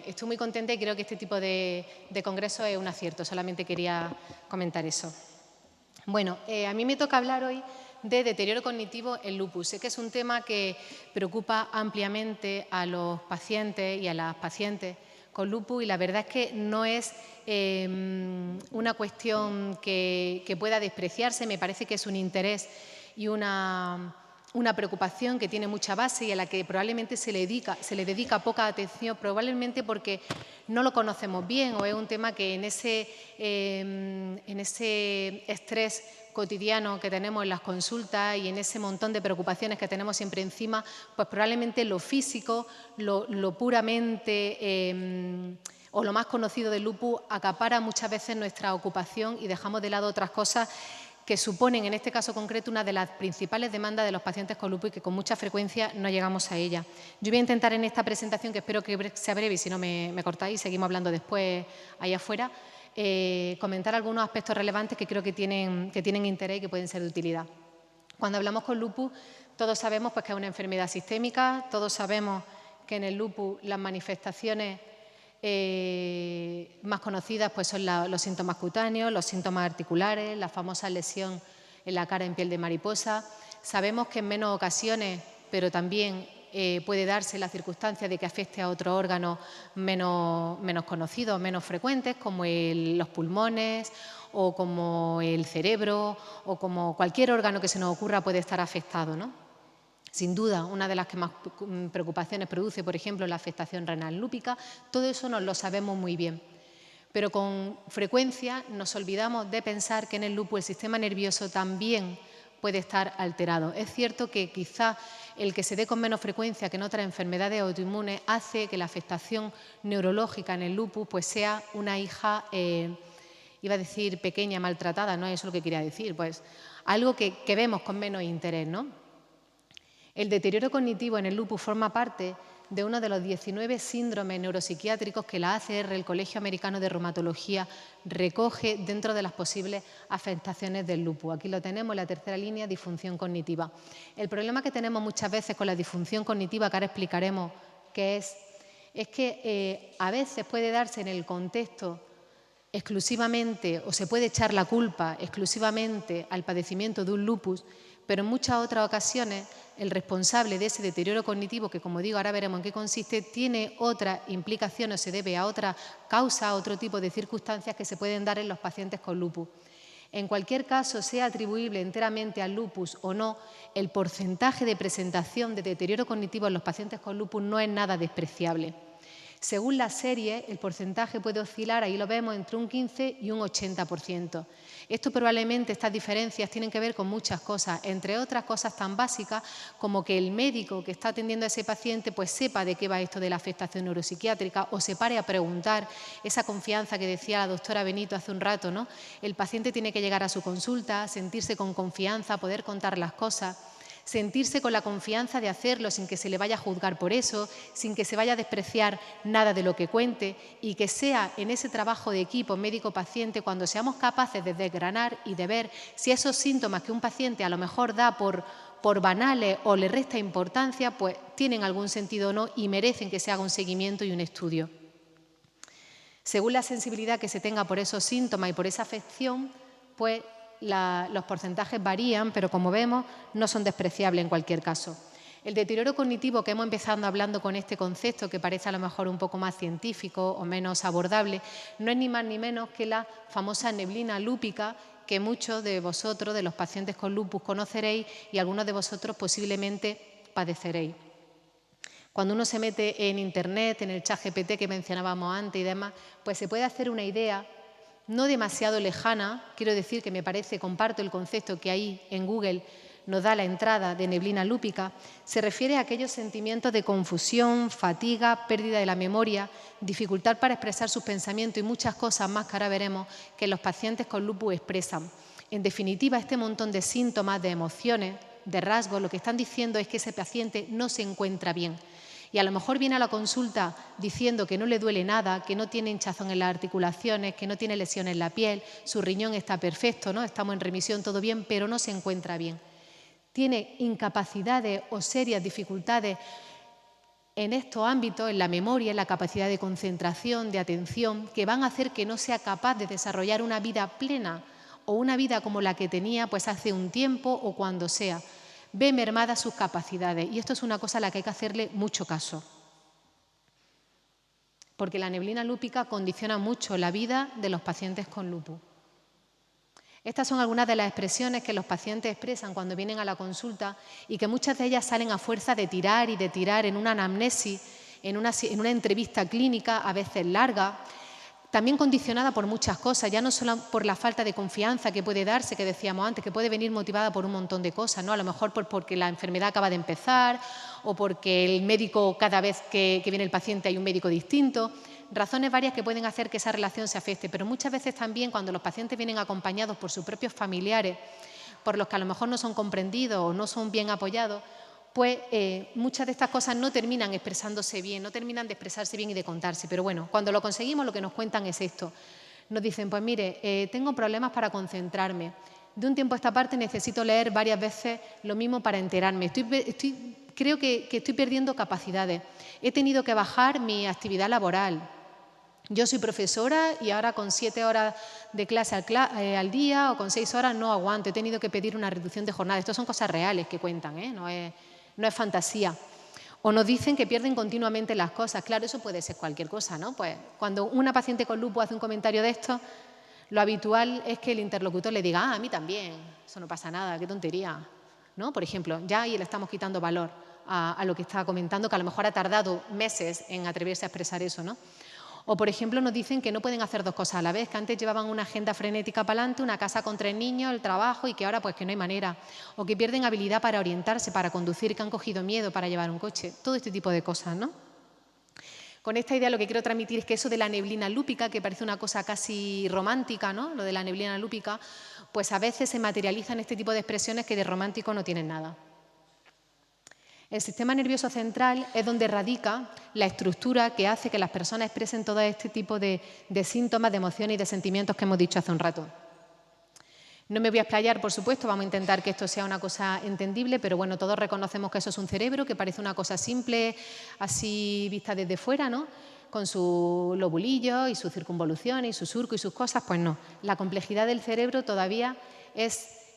Estoy muy contenta y creo que este tipo de congreso es un acierto. Solamente quería comentar eso. Bueno, a mí me toca hablar hoy de deterioro cognitivo en lupus. Sé que es un tema que preocupa ampliamente a los pacientes y a las pacientes con lupus y la verdad es que no es una cuestión que pueda despreciarse. Me parece que es un interés y una preocupación que tiene mucha base y a la que probablemente se le dedica poca atención, probablemente porque no lo conocemos bien o es un tema que en ese estrés cotidiano que tenemos en las consultas y en ese montón de preocupaciones que tenemos siempre encima, pues probablemente lo físico, lo puramente o lo más conocido del lupus acapara muchas veces nuestra ocupación y dejamos de lado otras cosas que suponen, en este caso concreto, una de las principales demandas de los pacientes con lupus y que con mucha frecuencia no llegamos a ella. Yo voy a intentar en esta presentación, que espero que sea breve y si no me cortáis, seguimos hablando después allá afuera, comentar algunos aspectos relevantes que creo que tienen interés y que pueden ser de utilidad. Cuando hablamos con lupus, todos sabemos pues, que es una enfermedad sistémica, todos sabemos que en el lupus las manifestaciones más conocidas pues, son los síntomas cutáneos, los síntomas articulares, la famosa lesión en la cara en piel de mariposa. Sabemos que en menos ocasiones, pero también puede darse la circunstancia de que afecte a otros órganos menos conocidos, menos frecuentes, como los pulmones o como el cerebro o como cualquier órgano que se nos ocurra puede estar afectado, ¿no? Sin duda, una de las que más preocupaciones produce, por ejemplo, la afectación renal lúpica. Todo eso nos lo sabemos muy bien. Pero con frecuencia nos olvidamos de pensar que en el lupus el sistema nervioso también puede estar alterado. Es cierto que quizá el que se dé con menos frecuencia que en otras enfermedades autoinmunes hace que la afectación neurológica en el lupus pues sea una hija, iba a decir pequeña, maltratada, no es eso lo que quería decir, pues algo que vemos con menos interés, ¿no? El deterioro cognitivo en el lupus forma parte de uno de los 19 síndromes neuropsiquiátricos que la ACR, el Colegio Americano de Reumatología, recoge dentro de las posibles afectaciones del lupus. Aquí lo tenemos, en la tercera línea, disfunción cognitiva. El problema que tenemos muchas veces con la disfunción cognitiva, que ahora explicaremos qué es que a veces puede darse en el contexto exclusivamente, o se puede echar la culpa exclusivamente al padecimiento de un lupus, pero en muchas otras ocasiones el responsable de ese deterioro cognitivo, que como digo, ahora veremos en qué consiste, tiene otras implicaciones, se debe a otra causa, a otro tipo de circunstancias que se pueden dar en los pacientes con lupus. En cualquier caso, sea atribuible enteramente al lupus o no, el porcentaje de presentación de deterioro cognitivo en los pacientes con lupus no es nada despreciable. Según la serie, el porcentaje puede oscilar, ahí lo vemos, entre un 15 y un 80%. Esto probablemente, estas diferencias, tienen que ver con muchas cosas, entre otras cosas tan básicas como que el médico que está atendiendo a ese paciente pues sepa de qué va esto de la afectación neuropsiquiátrica o se pare a preguntar, esa confianza que decía la doctora Benito hace un rato, ¿no? El paciente tiene que llegar a su consulta, sentirse con confianza, poder contar las cosas, sentirse con la confianza de hacerlo sin que se le vaya a juzgar por eso, sin que se vaya a despreciar nada de lo que cuente y que sea en ese trabajo de equipo médico-paciente cuando seamos capaces de desgranar y de ver si esos síntomas que un paciente a lo mejor da por banales o le resta importancia, pues tienen algún sentido o no y merecen que se haga un seguimiento y un estudio. Según la sensibilidad que se tenga por esos síntomas y por esa afección, pues los porcentajes varían, pero como vemos, no son despreciables en cualquier caso. El deterioro cognitivo que hemos empezado hablando con este concepto, que parece a lo mejor un poco más científico o menos abordable, no es ni más ni menos que la famosa neblina lúpica que muchos de vosotros, de los pacientes con lupus, conoceréis y algunos de vosotros posiblemente padeceréis. Cuando uno se mete en Internet, en el ChatGPT que mencionábamos antes y demás, pues se puede hacer una idea no demasiado lejana, quiero decir que me parece, comparto el concepto que ahí en Google nos da la entrada de neblina lúpica, se refiere a aquellos sentimientos de confusión, fatiga, pérdida de la memoria, dificultad para expresar sus pensamientos y muchas cosas más que ahora veremos que los pacientes con lupus expresan. En definitiva, este montón de síntomas, de emociones, de rasgos, lo que están diciendo es que ese paciente no se encuentra bien. Y a lo mejor viene a la consulta diciendo que no le duele nada, que no tiene hinchazón en las articulaciones, que no tiene lesiones en la piel, su riñón está perfecto, ¿no? Estamos en remisión, todo bien, pero no se encuentra bien. Tiene incapacidades o serias dificultades en estos ámbitos, en la memoria, en la capacidad de concentración, de atención, que van a hacer que no sea capaz de desarrollar una vida plena o una vida como la que tenía pues hace un tiempo o cuando sea. Ve mermadas sus capacidades y esto es una cosa a la que hay que hacerle mucho caso. Porque la neblina lúpica condiciona mucho la vida de los pacientes con lupus. Estas son algunas de las expresiones que los pacientes expresan cuando vienen a la consulta y que muchas de ellas salen a fuerza de tirar y de tirar en una anamnesis, en una entrevista clínica, a veces larga, también condicionada por muchas cosas, ya no solo por la falta de confianza que puede darse, que decíamos antes, que puede venir motivada por un montón de cosas, ¿no? A lo mejor porque la enfermedad acaba de empezar o porque el médico, cada vez que viene el paciente hay un médico distinto. Razones varias que pueden hacer que esa relación se afecte, pero muchas veces también cuando los pacientes vienen acompañados por sus propios familiares, por los que a lo mejor no son comprendidos o no son bien apoyados, pues muchas de estas cosas no terminan expresándose bien, no terminan de expresarse bien y de contarse. Pero bueno, cuando lo conseguimos lo que nos cuentan es esto. Nos dicen, pues mire, tengo problemas para concentrarme. De un tiempo a esta parte necesito leer varias veces lo mismo para enterarme. Creo que estoy perdiendo capacidades. He tenido que bajar mi actividad laboral. Yo soy profesora y ahora con 7 horas de clase al día o con 6 horas no aguanto. He tenido que pedir una reducción de jornada. Estas son cosas reales que cuentan, no es fantasía. O nos dicen que pierden continuamente las cosas. Claro, eso puede ser cualquier cosa, ¿no? Pues cuando una paciente con lupus hace un comentario de esto, lo habitual es que el interlocutor le diga, a mí también, eso no pasa nada, qué tontería, ¿no? Por ejemplo, ya ahí le estamos quitando valor a lo que está comentando, que a lo mejor ha tardado meses en atreverse a expresar eso, ¿no? O, por ejemplo, nos dicen que no pueden hacer dos cosas a la vez, que antes llevaban una agenda frenética para adelante, una casa con 3 niños, el trabajo, y que ahora pues que no hay manera. O que pierden habilidad para orientarse, para conducir, que han cogido miedo para llevar un coche. Todo este tipo de cosas, ¿no? Con esta idea lo que quiero transmitir es que eso de la neblina lúpica, que parece una cosa casi romántica, ¿no? Lo de la neblina lúpica, pues a veces se materializa en este tipo de expresiones que de romántico no tienen nada. El sistema nervioso central es donde radica la estructura que hace que las personas expresen todo este tipo de síntomas, de emociones y de sentimientos que hemos dicho hace un rato. No me voy a explayar, por supuesto, vamos a intentar que esto sea una cosa entendible, pero bueno, todos reconocemos que eso es un cerebro, que parece una cosa simple, así vista desde fuera, ¿no? Con sus lobulillos y sus circunvoluciones y su surco y sus cosas, pues no. La complejidad del cerebro todavía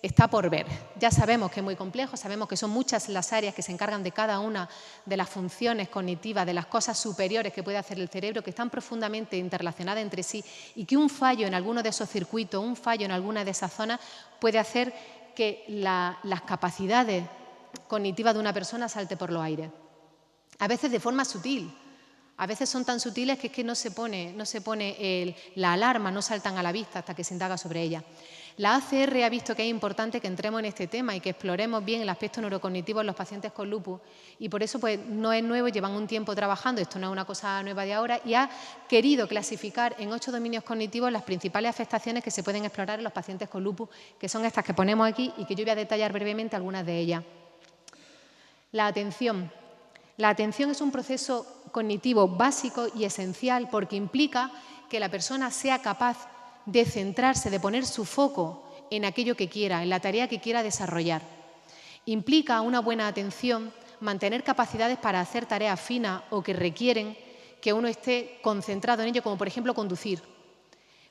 está por ver. Ya sabemos que es muy complejo, sabemos que son muchas las áreas que se encargan de cada una de las funciones cognitivas, de las cosas superiores que puede hacer el cerebro, que están profundamente interrelacionadas entre sí y que un fallo en alguno de esos circuitos, un fallo en alguna de esas zonas puede hacer que las capacidades cognitivas de una persona salte por los aires. A veces de forma sutil. A veces son tan sutiles que es que no se pone la alarma, no saltan a la vista hasta que se indaga sobre ella. La ACR ha visto que es importante que entremos en este tema y que exploremos bien el aspecto neurocognitivo en los pacientes con lupus y por eso pues, no es nuevo, llevan un tiempo trabajando, esto no es una cosa nueva de ahora y ha querido clasificar en 8 dominios cognitivos las principales afectaciones que se pueden explorar en los pacientes con lupus, que son estas que ponemos aquí y que yo voy a detallar brevemente algunas de ellas. La atención. La atención es un proceso cognitivo básico y esencial porque implica que la persona sea capaz de centrarse, de poner su foco en aquello que quiera, en la tarea que quiera desarrollar. Implica una buena atención, mantener capacidades para hacer tareas finas o que requieren que uno esté concentrado en ello, como por ejemplo conducir.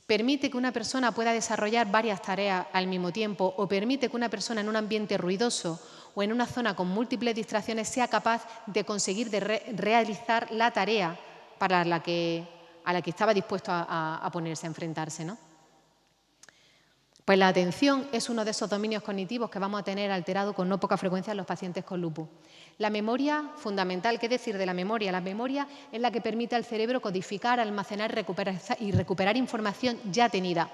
Permite que una persona pueda desarrollar varias tareas al mismo tiempo o permite que una persona en un ambiente ruidoso o en una zona con múltiples distracciones sea capaz de conseguir realizar la tarea a la que estaba dispuesto a ponerse, a enfrentarse, ¿no? Pues la atención es uno de esos dominios cognitivos que vamos a tener alterado con no poca frecuencia en los pacientes con lupus. La memoria, fundamental. ¿Qué decir de la memoria? La memoria es la que permite al cerebro codificar, almacenar y recuperar información ya tenida.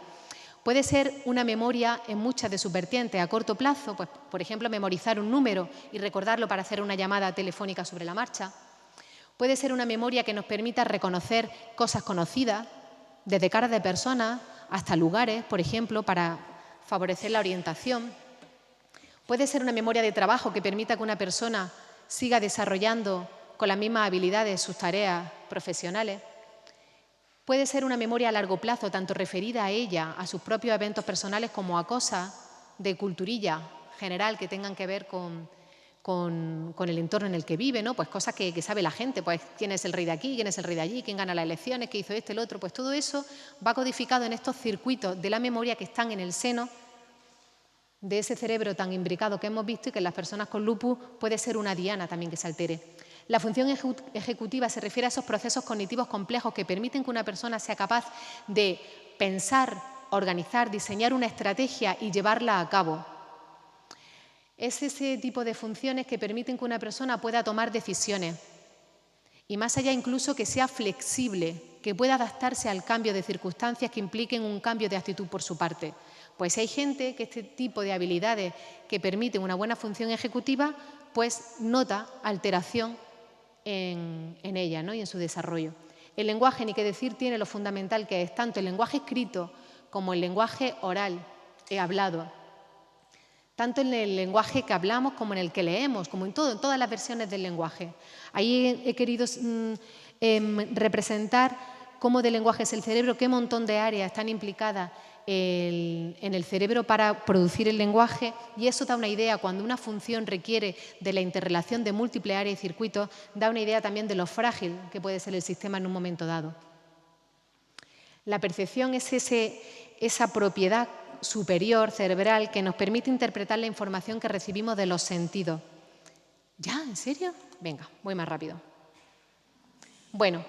Puede ser una memoria en muchas de sus vertientes. A corto plazo, pues, por ejemplo, memorizar un número y recordarlo para hacer una llamada telefónica sobre la marcha. Puede ser una memoria que nos permita reconocer cosas conocidas, desde caras de personas hasta lugares, por ejemplo, para favorecer la orientación. Puede ser una memoria de trabajo que permita que una persona siga desarrollando con las mismas habilidades sus tareas profesionales. Puede ser una memoria a largo plazo, tanto referida a ella, a sus propios eventos personales, como a cosas de culturilla general que tengan que ver con el entorno en el que vive, ¿no? Pues cosas que sabe la gente, pues quién es el rey de aquí, quién es el rey de allí, quién gana las elecciones, qué hizo este, el otro, pues todo eso va codificado en estos circuitos de la memoria que están en el seno de ese cerebro tan imbricado que hemos visto y que en las personas con lupus puede ser una diana también que se altere. La función ejecutiva se refiere a esos procesos cognitivos complejos que permiten que una persona sea capaz de pensar, organizar, diseñar una estrategia y llevarla a cabo. Es ese tipo de funciones que permiten que una persona pueda tomar decisiones y más allá incluso que sea flexible, que pueda adaptarse al cambio de circunstancias que impliquen un cambio de actitud por su parte. Pues hay gente que este tipo de habilidades que permiten una buena función ejecutiva, pues nota alteración en ella, ¿no? Y en su desarrollo. El lenguaje, ni qué decir, tiene lo fundamental que es tanto el lenguaje escrito como el lenguaje oral, hablado. Tanto en el lenguaje que hablamos como en el que leemos, como en todas las versiones del lenguaje. Ahí he querido representar cómo del lenguaje es el cerebro, qué montón de áreas están implicadas en el cerebro para producir el lenguaje, y eso da una idea, cuando una función requiere de la interrelación de múltiples áreas y circuitos, da una idea también de lo frágil que puede ser el sistema en un momento dado. La percepción es esa propiedad superior cerebral que nos permite interpretar la información que recibimos de los sentidos. ¿Ya? ¿En serio? Venga, voy más rápido. Bueno,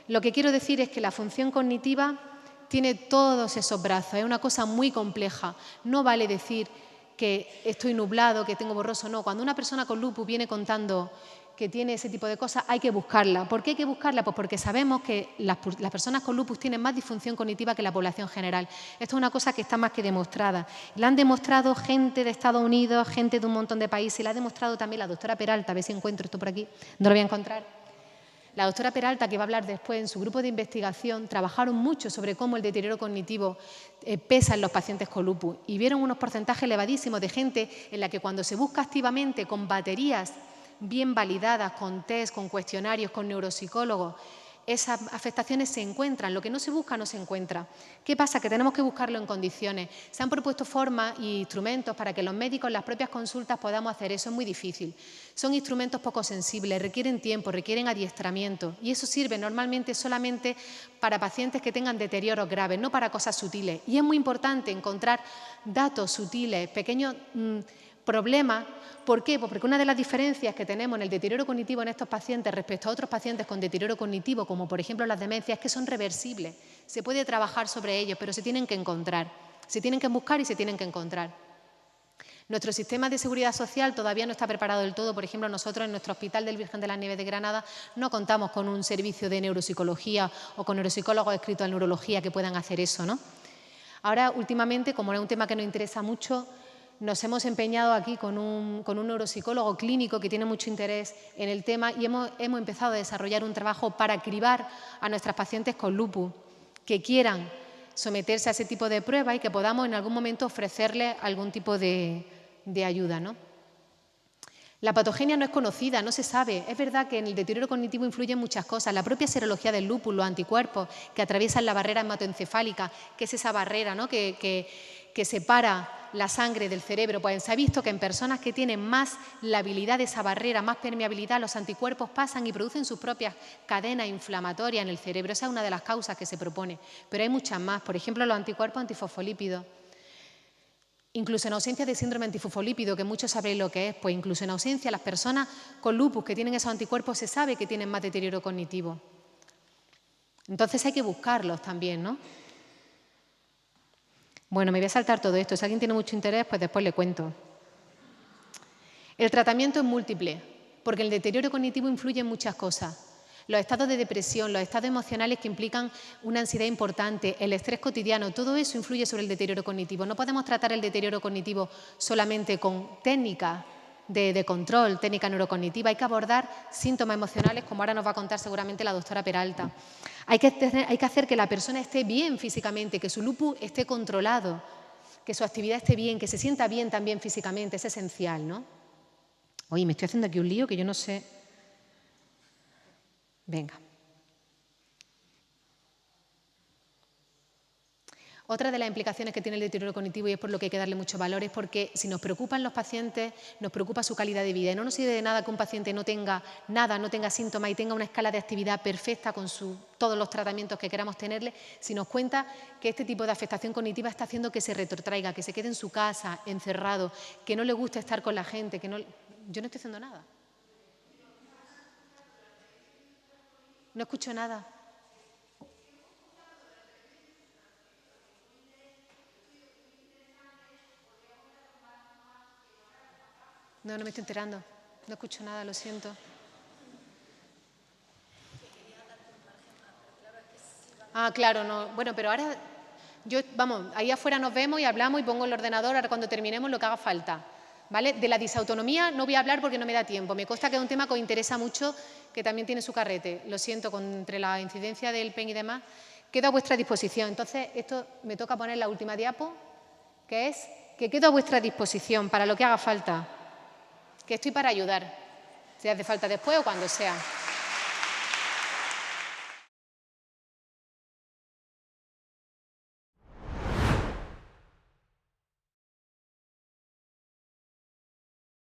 lo que quiero decir es que la función cognitiva tiene todos esos brazos, es una cosa muy compleja. No vale decir que estoy nublado, que tengo borroso, no. Cuando una persona con lupus viene contando que tiene ese tipo de cosas, hay que buscarla. ¿Por qué hay que buscarla? Pues porque sabemos que las personas con lupus tienen más disfunción cognitiva que la población general. Esto es una cosa que está más que demostrada. La han demostrado gente de Estados Unidos, gente de un montón de países, y la ha demostrado también la doctora Peralta, a ver si encuentro esto por aquí, no lo voy a encontrar. La doctora Peralta, que va a hablar después en su grupo de investigación, trabajaron mucho sobre cómo el deterioro cognitivo pesa en los pacientes con lupus y vieron unos porcentajes elevadísimos de gente en la que cuando se busca activamente con baterías bien validadas, con test, con cuestionarios, con neuropsicólogos, esas afectaciones se encuentran. Lo que no se busca no se encuentra. ¿Qué pasa? Que tenemos que buscarlo en condiciones. Se han propuesto formas e instrumentos para que los médicos en las propias consultas podamos hacer eso. Es muy difícil. Son instrumentos poco sensibles, requieren tiempo, requieren adiestramiento. Y eso sirve normalmente solamente para pacientes que tengan deterioros graves, no para cosas sutiles. Y es muy importante encontrar datos sutiles, pequeños problemas. ¿Por qué? Pues porque una de las diferencias que tenemos en el deterioro cognitivo en estos pacientes respecto a otros pacientes con deterioro cognitivo, como por ejemplo las demencias, es que son reversibles. Se puede trabajar sobre ellos, pero se tienen que encontrar. Se tienen que buscar y se tienen que encontrar. Nuestro sistema de seguridad social todavía no está preparado del todo. Por ejemplo, nosotros en nuestro Hospital del Virgen de las Nieves de Granada no contamos con un servicio de neuropsicología o con neuropsicólogos adscritos a neurología que puedan hacer eso, ¿no? Ahora, últimamente, como es un tema que nos interesa mucho, nos hemos empeñado aquí con un neuropsicólogo clínico que tiene mucho interés en el tema y hemos empezado a desarrollar un trabajo para cribar a nuestras pacientes con lupus que quieran someterse a ese tipo de pruebas y que podamos en algún momento ofrecerles algún tipo de ayuda, ¿no? La patogenia no es conocida, no se sabe. Es verdad que en el deterioro cognitivo influyen muchas cosas. La propia serología del lupus, los anticuerpos que atraviesan la barrera hematoencefálica, que es esa barrera, ¿no?, que separa la sangre del cerebro. Pues se ha visto que en personas que tienen más la habilidad de esa barrera, más permeabilidad, los anticuerpos pasan y producen sus propias cadenas inflamatorias en el cerebro. Esa es una de las causas que se propone. Pero hay muchas más. Por ejemplo, los anticuerpos antifosfolípidos. Incluso en ausencia de síndrome antifosfolípido, que muchos sabréis lo que es, pues incluso en ausencia las personas con lupus que tienen esos anticuerpos se sabe que tienen más deterioro cognitivo. Entonces hay que buscarlos también, ¿no? Bueno, me voy a saltar todo esto. Si alguien tiene mucho interés, pues después le cuento. El tratamiento es múltiple, porque el deterioro cognitivo influye en muchas cosas. Los estados de depresión, los estados emocionales que implican una ansiedad importante, el estrés cotidiano, todo eso influye sobre el deterioro cognitivo. No podemos tratar el deterioro cognitivo solamente con técnicas de control, técnica neurocognitiva. Hay que abordar síntomas emocionales, como ahora nos va a contar seguramente la doctora Peralta. Hay que hacer que la persona esté bien físicamente, que su lupus esté controlado, que su actividad esté bien, que se sienta bien también físicamente. Es esencial, ¿no? Oye, me estoy haciendo aquí un lío que yo no sé. Venga. Otra de las implicaciones que tiene el deterioro cognitivo, y es por lo que hay que darle mucho valor, es porque si nos preocupan los pacientes, nos preocupa su calidad de vida. Y no nos sirve de nada que un paciente no tenga nada, no tenga síntomas y tenga una escala de actividad perfecta con todos los tratamientos que queramos tenerle, si nos cuenta que este tipo de afectación cognitiva está haciendo que se retrotraiga, que se quede en su casa, encerrado, que no le guste estar con la gente, que no... Yo no estoy haciendo nada. No escucho nada. No, no me estoy enterando. No escucho nada, lo siento. Ah, claro, no. Bueno, pero ahora, vamos, ahí afuera nos vemos y hablamos y pongo el ordenador ahora cuando terminemos lo que haga falta. ¿Vale? De la disautonomía no voy a hablar porque no me da tiempo. Me consta que es un tema que os interesa mucho, que también tiene su carrete. Lo siento, entre la incidencia del PEN y demás, quedo a vuestra disposición. Entonces, esto me toca poner la última diapo, que es que quedo a vuestra disposición para lo que haga falta. Que estoy para ayudar, si hace falta después o cuando sea.